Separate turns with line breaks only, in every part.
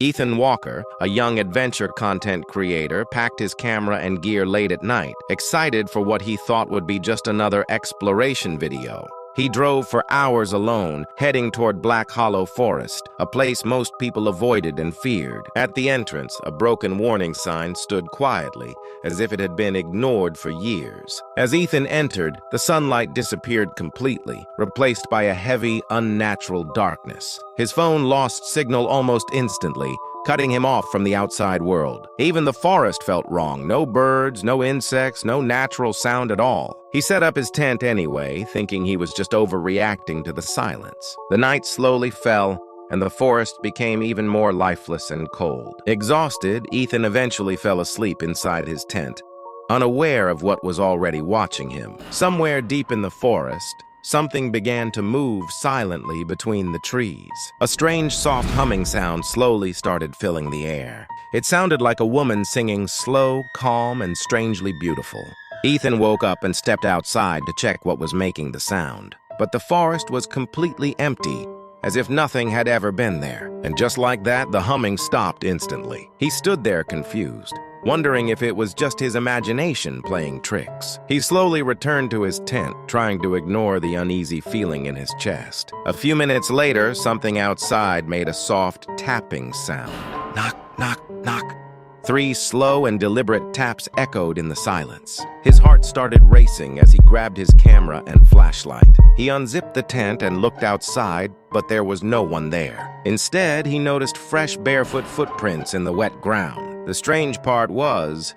Ethan Walker, a young adventure content creator, packed his camera and gear late at night, excited for what he thought would be just another exploration video. He drove for hours alone, heading toward Black Hollow Forest, a place most people avoided and feared. At the entrance, a broken warning sign stood quietly, as if it had been ignored for years. As Ethan entered, the sunlight disappeared completely, replaced by a heavy, unnatural darkness. His phone lost signal almost instantly, cutting him off from the outside world. Even the forest felt wrong. No birds, no insects, no natural sound at all. He set up his tent anyway, thinking he was just overreacting to the silence. The night slowly fell, and the forest became even more lifeless and cold. Exhausted, Ethan eventually fell asleep inside his tent, unaware of what was already watching him. Somewhere deep in the forest, something began to move silently between the trees. A strange, soft humming sound slowly started filling the air. It sounded like a woman singing slow, calm, and strangely beautiful. Ethan woke up and stepped outside to check what was making the sound. But the forest was completely empty, as if nothing had ever been there. And just like that, the humming stopped instantly. He stood there confused, wondering if it was just his imagination playing tricks. He slowly returned to his tent, trying to ignore the uneasy feeling in his chest. A few minutes later, something outside made a soft tapping sound. Knock, knock, knock. 3 slow and deliberate taps echoed in the silence. His heart started racing as he grabbed his camera and flashlight. He unzipped the tent and looked outside, but there was no one there. Instead, he noticed fresh barefoot footprints in the wet ground. The strange part was,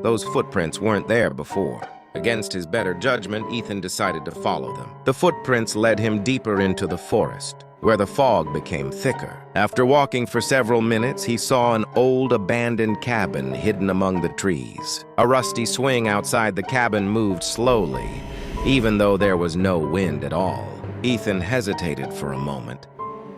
those footprints weren't there before. Against his better judgment, Ethan decided to follow them. The footprints led him deeper into the forest, where the fog became thicker. After walking for several minutes, he saw an old abandoned cabin hidden among the trees. A rusty swing outside the cabin moved slowly, even though there was no wind at all. Ethan hesitated for a moment,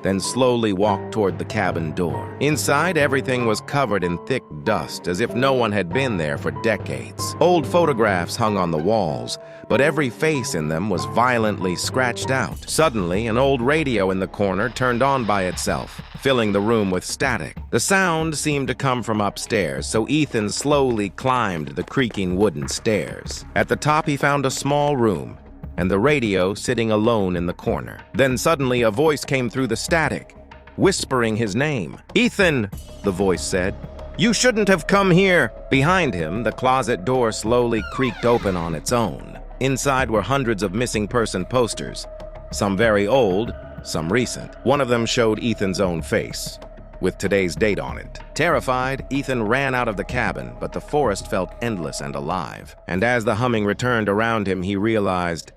then slowly walked toward the cabin door. Inside, everything was covered in thick dust, as if no one had been there for decades. Old photographs hung on the walls, but every face in them was violently scratched out. Suddenly, an old radio in the corner turned on by itself, filling the room with static. The sound seemed to come from upstairs, so Ethan slowly climbed the creaking wooden stairs. At the top, he found a small room, and the radio sitting alone in the corner. Then suddenly a voice came through the static, whispering his name. "Ethan," the voice said, "you shouldn't have come here." Behind him, the closet door slowly creaked open on its own. Inside were hundreds of missing person posters, some very old, some recent. One of them showed Ethan's own face, with today's date on it. Terrified, Ethan ran out of the cabin, but the forest felt endless and alive. And as the humming returned around him, he realized,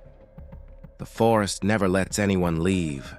the forest never lets anyone leave.